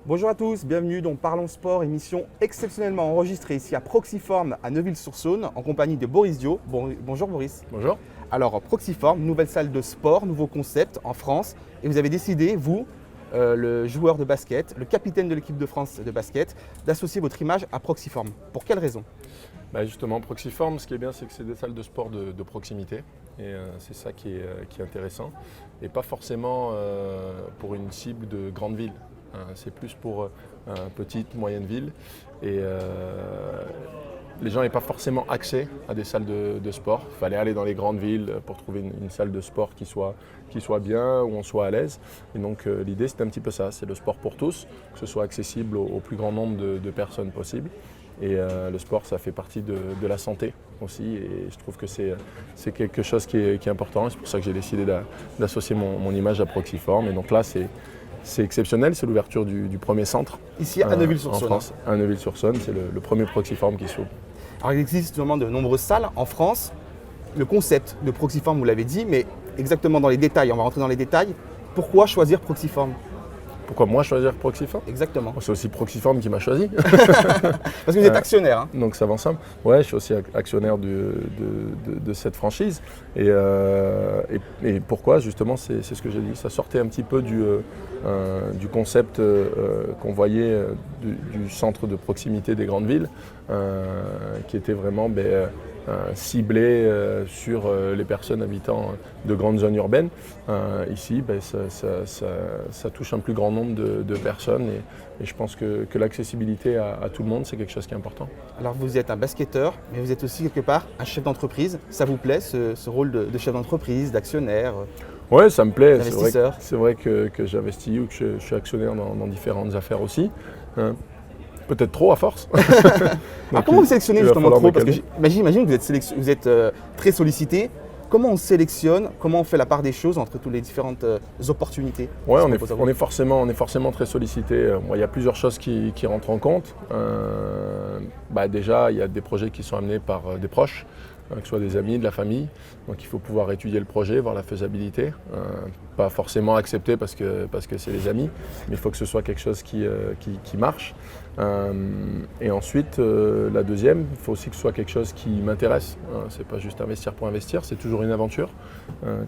Bonjour à tous, bienvenue dans Parlons Sport, émission exceptionnellement enregistrée ici à Proxiform à Neuville-sur-Saône en compagnie de Boris Dio. Bonjour Boris. Bonjour. Alors Proxiform, nouvelle salle de sport, nouveau concept en France et vous avez décidé, vous, le joueur de basket, le capitaine de l'équipe de France de basket, d'associer votre image à Proxiform. Pour quelle raison ? Justement, Proxiform, ce qui est bien, c'est que c'est des salles de sport de proximité. Et c'est ça qui est intéressant. Et pas forcément pour une cible de grande ville. C'est plus pour petite, moyenne ville. Et les gens n'avaient pas forcément accès à des salles de sport. Il fallait aller dans les grandes villes pour trouver une salle de sport qui soit bien, où on soit à l'aise. Et donc l'idée, c'était un petit peu ça. C'est le sport pour tous, que ce soit accessible au plus grand nombre de personnes possible. Et le sport, ça fait partie de la santé aussi. Et je trouve que c'est quelque chose qui est important. C'est pour ça que j'ai décidé d'associer mon image à Proxiform. Et donc là, c'est exceptionnel. C'est l'ouverture du premier centre. Ici à Neuville-sur-Saône. En France, à Neuville-sur-Saône. C'est le premier Proxiform qui s'ouvre. Alors il existe vraiment de nombreuses salles en France. Le concept de Proxiform, vous l'avez dit, mais exactement dans les détails, on va rentrer dans les détails. Pourquoi choisir Proxiform ? Pourquoi moi choisir Proxiform ? Exactement. C'est aussi Proxiform qui m'a choisi. Parce que vous êtes actionnaire. Donc ça va ensemble. Ouais, je suis aussi actionnaire de cette franchise. Et pourquoi ? Justement, c'est ce que j'ai dit. Ça sortait un petit peu du concept qu'on voyait du centre de proximité des grandes villes, qui était vraiment ciblé sur les personnes habitant de grandes zones urbaines. Ici, ça touche un plus grand nombre de personnes et je pense que l'accessibilité à tout le monde, c'est quelque chose qui est important. Alors vous êtes un basketteur, mais vous êtes aussi quelque part un chef d'entreprise. Ça vous plaît ce rôle de chef d'entreprise, d'actionnaire ? Oui, ça me plaît. D'investisseur. C'est vrai que j'investis ou que je suis actionnaire dans différentes affaires aussi. Peut-être trop à force. Alors comment vous sélectionnez justement trop ? Parce que j'imagine que vous êtes très sollicité. Comment on sélectionne ? Comment on fait la part des choses entre toutes les différentes opportunités ? Oui, on est forcément très sollicité. Il y a plusieurs choses qui rentrent en compte. Déjà, il y a des projets qui sont amenés par des proches, que ce soit des amis, de la famille. Donc il faut pouvoir étudier le projet, voir la faisabilité. Pas forcément accepter parce que c'est les amis, mais il faut que ce soit quelque chose qui marche. Et ensuite, la deuxième, il faut aussi que ce soit quelque chose qui m'intéresse. C'est pas juste investir pour investir, c'est toujours une aventure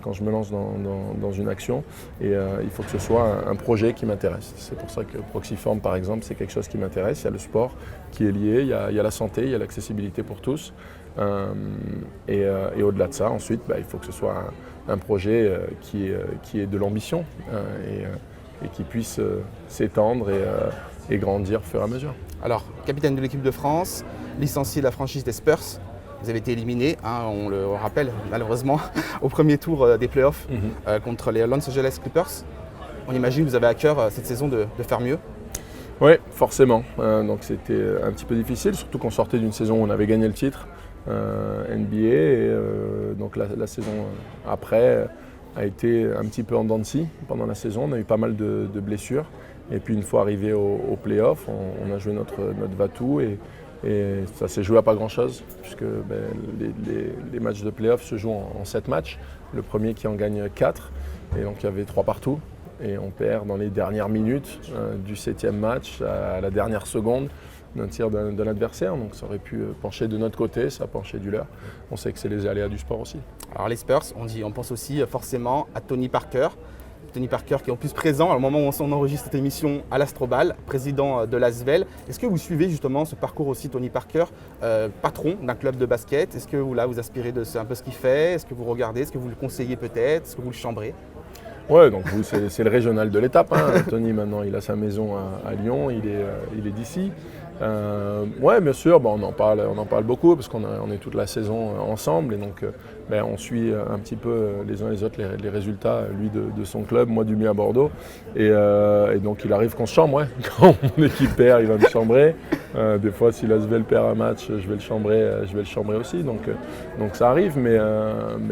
quand je me lance dans une action. Et il faut que ce soit un projet qui m'intéresse. C'est pour ça que Proxiform, par exemple, c'est quelque chose qui m'intéresse. Il y a le sport qui est lié, il y a la santé, il y a l'accessibilité pour tous. Et au-delà de ça, ensuite, il faut que ce soit un projet qui ait de l'ambition et qui puisse s'étendre et grandir au fur et à mesure. Alors, capitaine de l'équipe de France, licencié de la franchise des Spurs, vous avez été éliminé, on le rappelle malheureusement, au premier tour des playoffs contre les Los Angeles Clippers. On imagine que vous avez à cœur cette saison de faire mieux. Oui, forcément. Donc c'était un petit peu difficile, surtout qu'on sortait d'une saison où on avait gagné le titre NBA. Et donc la saison après a été un petit peu en dents de scie pendant la saison. On a eu pas mal de blessures. Et puis une fois arrivé au play-off, on a joué notre va-tout et ça s'est joué à pas grand-chose puisque les matchs de play-off se jouent en 7 matchs. Le premier qui en gagne 4 et donc il y avait 3 partout. Et on perd dans les dernières minutes du 7e match à la dernière seconde d'un tir de l'adversaire. Donc ça aurait pu pencher de notre côté, ça a penché du leur. On sait que c'est les aléas du sport aussi. Alors les Spurs, on pense aussi forcément à Tony Parker. Tony Parker qui est en plus présent au moment où on enregistre cette émission à l'Astrobal, président de l'Asvel. Est-ce que vous suivez justement ce parcours aussi, Tony Parker, patron d'un club de basket ? Est-ce que vous aspirez de un peu ce qu'il fait ? Est-ce que vous regardez ? Est-ce que vous le conseillez peut-être ? Est-ce que vous le chambrez ? Ouais, donc vous, c'est le régional de l'étape. Tony, maintenant, il a sa maison à Lyon, il est d'ici. Ouais, bien sûr, on en parle beaucoup parce qu'on est toute la saison ensemble et donc on suit un petit peu les uns les autres les résultats, lui de son club, moi du mien à Bordeaux. Et donc il arrive qu'on se chambre, ouais. Quand mon équipe perd, il va me chambrer. Des fois, si l'Asvel perd un match, je vais le chambrer aussi. Donc ça arrive, mais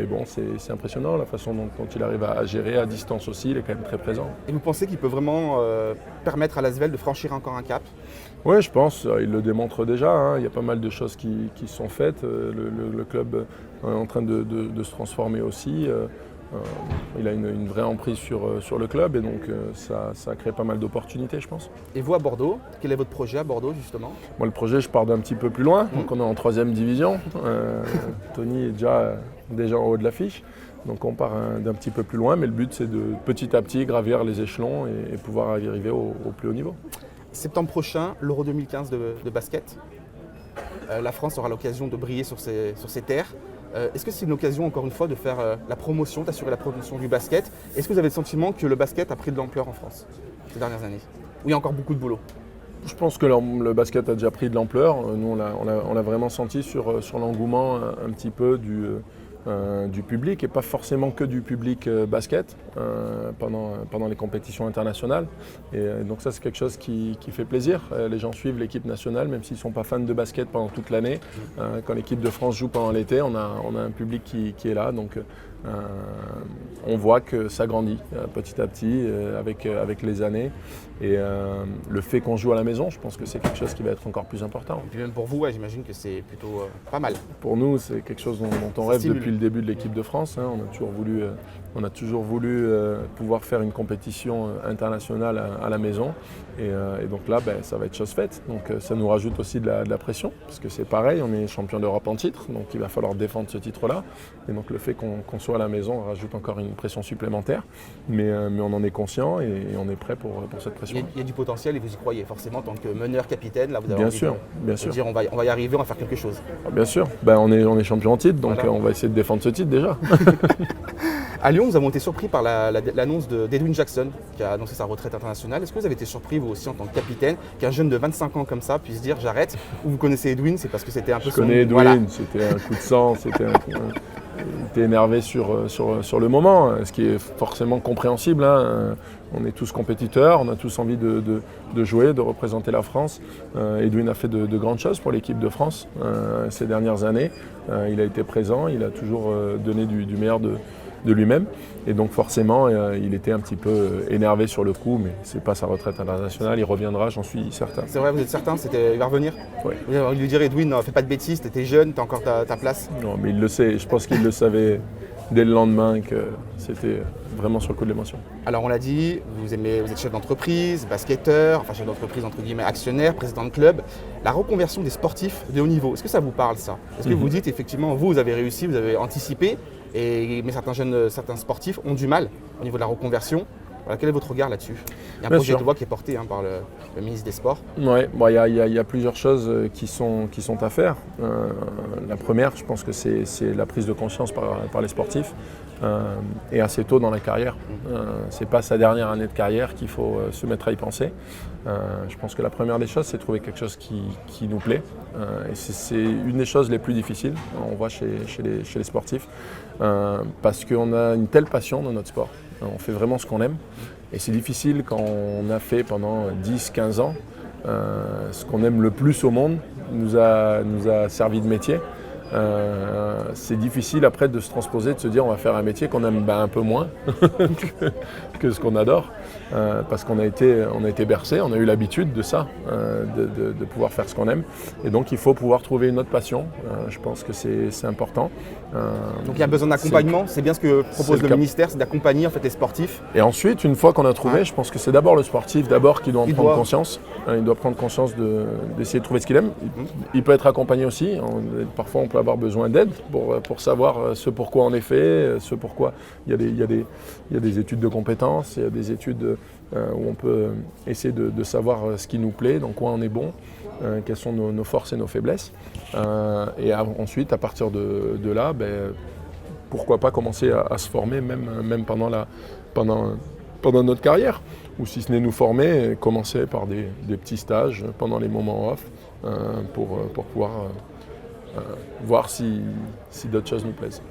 bon, c'est impressionnant la façon dont il arrive à gérer à distance aussi. Il est quand même très présent. Et vous pensez qu'il peut vraiment permettre à l'Asvel de franchir encore un cap ? Oui, je pense. Il le démontre déjà. Il y a pas mal de choses qui sont faites. Le club est en train de se transformer aussi. Il a une vraie emprise sur le club et donc ça crée pas mal d'opportunités, je pense. Et vous à Bordeaux, quel est votre projet à Bordeaux justement? Moi, le projet, je pars d'un petit peu plus loin. Donc, on est en 3e division. Tony est déjà en haut de l'affiche. Donc, on part d'un petit peu plus loin. Mais le but, c'est de petit à petit gravir les échelons et pouvoir arriver au plus haut niveau. Septembre prochain, l'Euro 2015 de basket. La France aura l'occasion de briller sur ses terres. Est-ce que c'est une occasion, encore une fois, de faire la promotion, d'assurer la promotion du basket? Est-ce que vous avez le sentiment que le basket a pris de l'ampleur en France ces dernières années? Où il y a encore beaucoup de boulot? Je pense que le basket a déjà pris de l'ampleur. Nous, on l'a vraiment senti sur l'engouement un petit peu du public et pas forcément que du public basket pendant les compétitions internationales. Et donc ça, c'est quelque chose qui fait plaisir. Les gens suivent l'équipe nationale, même s'ils ne sont pas fans de basket pendant toute l'année. Quand l'équipe de France joue pendant l'été, on a un public qui est là. Donc on voit que ça grandit petit à petit avec les années. Et le fait qu'on joue à la maison, je pense que c'est quelque chose qui va être encore plus important. Et puis même pour vous, ouais, j'imagine que c'est plutôt pas mal. Pour nous, c'est quelque chose dont on rêve depuis le début de l'équipe de France. On a toujours voulu pouvoir faire une compétition internationale à la maison. Et donc là, ça va être chose faite. Donc ça nous rajoute aussi de la pression, parce que c'est pareil, on est champion d'Europe en titre, donc il va falloir défendre ce titre-là. Et donc le fait qu'on soit à la maison rajoute encore une pression supplémentaire. Mais on en est conscient et on est prêt pour cette pression. Il y a du potentiel et vous y croyez forcément en tant que meneur capitaine. Là, vous avez bien envie sûr, de bien sûr. dire on va y arriver, on va faire quelque chose. Bien sûr, on est champion en titre, donc voilà. On va essayer de défendre ce titre déjà. À Lyon, nous avons été surpris par l'annonce d'Edwin Jackson qui a annoncé sa retraite internationale. Est-ce que vous avez été surpris vous aussi en tant que capitaine qu'un jeune de 25 ans comme ça puisse dire j'arrête? Ou vous connaissez Edwin, c'est parce que c'était un peu Je connais Edwin, voilà. C'était un coup de sang, il était énervé sur le moment, ce qui est forcément compréhensible. On est tous compétiteurs, on a tous envie de jouer, de représenter la France. Edwin a fait de grandes choses pour l'équipe de France ces dernières années. Il a été présent, il a toujours donné du meilleur de lui-même. Et donc forcément, il était un petit peu énervé sur le coup, mais ce n'est pas sa retraite internationale, il reviendra, j'en suis certain. C'est vrai, vous êtes certain, il va revenir? Oui. Vous allez lui dire Edwin, fais pas de bêtises, t'étais jeune, t'as encore ta place? Non, mais il le sait, je pense qu'il le savait dès le lendemain que c'était vraiment sur le coup de l'émotion. Alors on l'a dit, vous êtes chef d'entreprise, basketteur, enfin chef d'entreprise entre guillemets, actionnaire, président de club. La reconversion des sportifs de haut niveau, est-ce que ça vous parle ça? Est-ce que vous dites effectivement, vous avez réussi, vous avez anticipé, mais certains sportifs ont du mal au niveau de la reconversion? Voilà, quel est votre regard là-dessus? Il y a un projet de loi qui est porté par le ministre des Sports. Oui, il y a plusieurs choses qui sont à faire. La première, je pense que c'est la prise de conscience par les sportifs et assez tôt dans la carrière. Ce n'est pas sa dernière année de carrière qu'il faut se mettre à y penser. Je pense que la première des choses, c'est trouver quelque chose qui nous plaît. Et c'est une des choses les plus difficiles, on voit chez les sportifs, parce qu'on a une telle passion dans notre sport. On fait vraiment ce qu'on aime. Et c'est difficile quand on a fait pendant 10-15 ans ce qu'on aime le plus au monde, nous a servi de métier. C'est difficile après de se transposer, de se dire on va faire un métier qu'on aime un peu moins que ce qu'on adore, parce qu'on a été bercé, on a eu l'habitude de ça, de pouvoir faire ce qu'on aime, et donc il faut pouvoir trouver une autre passion. Je pense que c'est important. Donc il y a besoin d'accompagnement, c'est bien ce que propose le ministère, c'est d'accompagner en fait les sportifs. Et ensuite, une fois qu'on a trouvé, je pense que c'est d'abord le sportif qui doit en prendre conscience. Il doit prendre conscience d'essayer de trouver ce qu'il aime. Il peut être accompagné aussi. Parfois, on peut avoir besoin d'aide pour savoir ce pourquoi on est fait, ce pourquoi il y a des études de compétences, il y a des études où on peut essayer de savoir ce qui nous plaît, dans quoi on est bon, quelles sont nos forces et nos faiblesses. Et ensuite, à partir de là, pourquoi pas commencer à se former même pendant notre carrière, ou si ce n'est nous former, commencer par des petits stages pendant les moments off pour pouvoir voir si d'autres choses nous plaisent.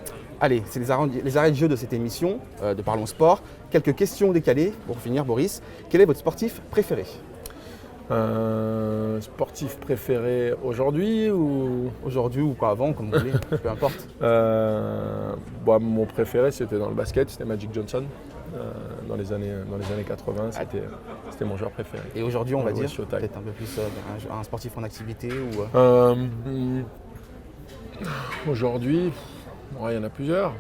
Allez, c'est les arrêts de jeu de cette émission de Parlons Sport. Quelques questions décalées pour finir, Boris. Quel est votre sportif préféré? Sportif préféré aujourd'hui ou pas avant, comme vous voulez, peu importe. Mon préféré, c'était dans le basket, c'était Magic Johnson. Dans les années 80, c'était mon joueur préféré. Et aujourd'hui, on va dire peut-être un peu plus un sportif en activité ou Aujourd'hui, il y en a plusieurs.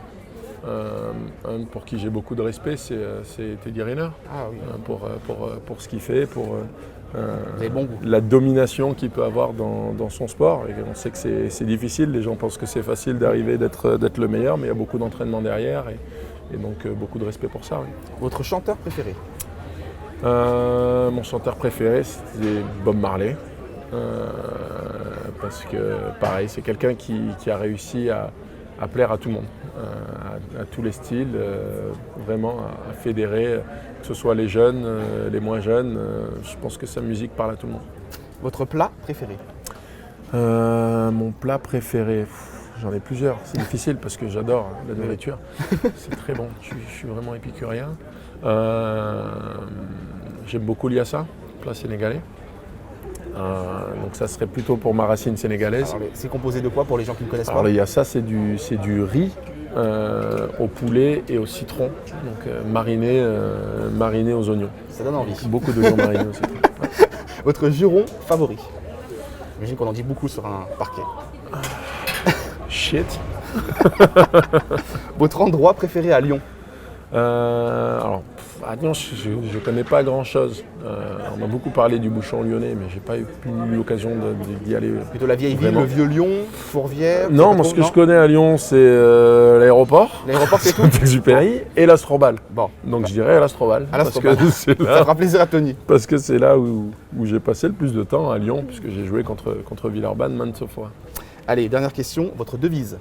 Un pour qui j'ai beaucoup de respect, c'est Teddy Riner. Ah oui. Pour ce qu'il fait, pour Vous avez bon goût. la domination qu'il peut avoir dans son sport. Et on sait que c'est difficile, les gens pensent que c'est facile d'arriver, d'être le meilleur, mais il y a beaucoup d'entraînement derrière et donc beaucoup de respect pour ça. Oui. Votre chanteur préféré? Mon chanteur préféré, c'était Bob Marley. Parce que pareil, c'est quelqu'un qui a réussi à plaire à tout le monde, à tous les styles, vraiment à fédérer, que ce soit les jeunes, les moins jeunes. Je pense que sa musique parle à tout le monde. Votre plat préféré? Mon plat préféré, j'en ai plusieurs, c'est difficile parce que j'adore la nourriture, c'est très bon, je suis vraiment épicurien. J'aime beaucoup l'yassa, plat sénégalais. Donc ça serait plutôt pour ma racine sénégalaise. C'est composé de quoi pour les gens qui ne connaissent pas? Alors le yassa, c'est du riz au poulet et au citron, donc mariné aux oignons. Ça donne envie. Beaucoup d'oignons marinés au citron. Votre juron favori? J'imagine qu'on en dit beaucoup sur un parquet. Shit. Votre endroit préféré à Lyon? Alors, à Lyon, je ne connais pas grand-chose. On m'a beaucoup parlé du bouchon lyonnais, mais je n'ai pas eu l'occasion d'y aller. Plutôt la vieille ville, vraiment. le vieux Lyon, Fourvière? Non, moi ce que je connais à Lyon, c'est l'aéroport. L'aéroport, c'est tout? Saint-Exupéry et l'Astrobal. Bon. Donc je dirais l'Astrobal. À l'Astrobal. Ça fera plaisir à Tony. Parce que c'est là où j'ai passé le plus de temps à Lyon, puisque j'ai joué contre Villeurbanne maintes fois. Allez, dernière question, votre devise?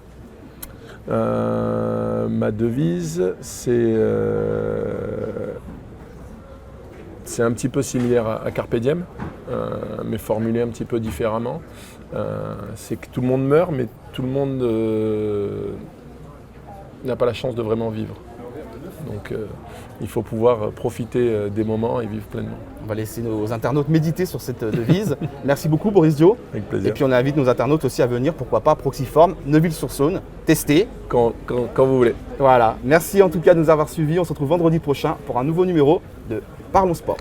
Ma devise, c'est un petit peu similaire à Carpe Diem, mais formulé un petit peu différemment. C'est que tout le monde meurt, mais tout le monde n'a pas la chance de vraiment vivre. Donc il faut pouvoir profiter des moments et vivre pleinement. On va laisser nos internautes méditer sur cette devise. Merci beaucoup Boris Dio. Avec plaisir. Et puis on invite nos internautes aussi à venir, pourquoi pas, à Proxiform, Neuville-sur-Saône, tester. Quand vous voulez. Voilà, merci en tout cas de nous avoir suivis. On se retrouve vendredi prochain pour un nouveau numéro de Parlons Sport.